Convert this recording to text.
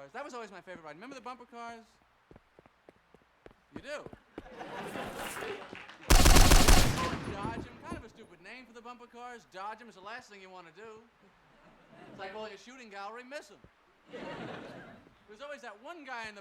cars. That was always my favorite ride. Remember the bumper cars? You do? Dodge 'em. Kind of a stupid name for the bumper cars. Dodge 'em is the last thing you want to do. It's like going to a shooting gallery, miss 'em. There's always that one guy in the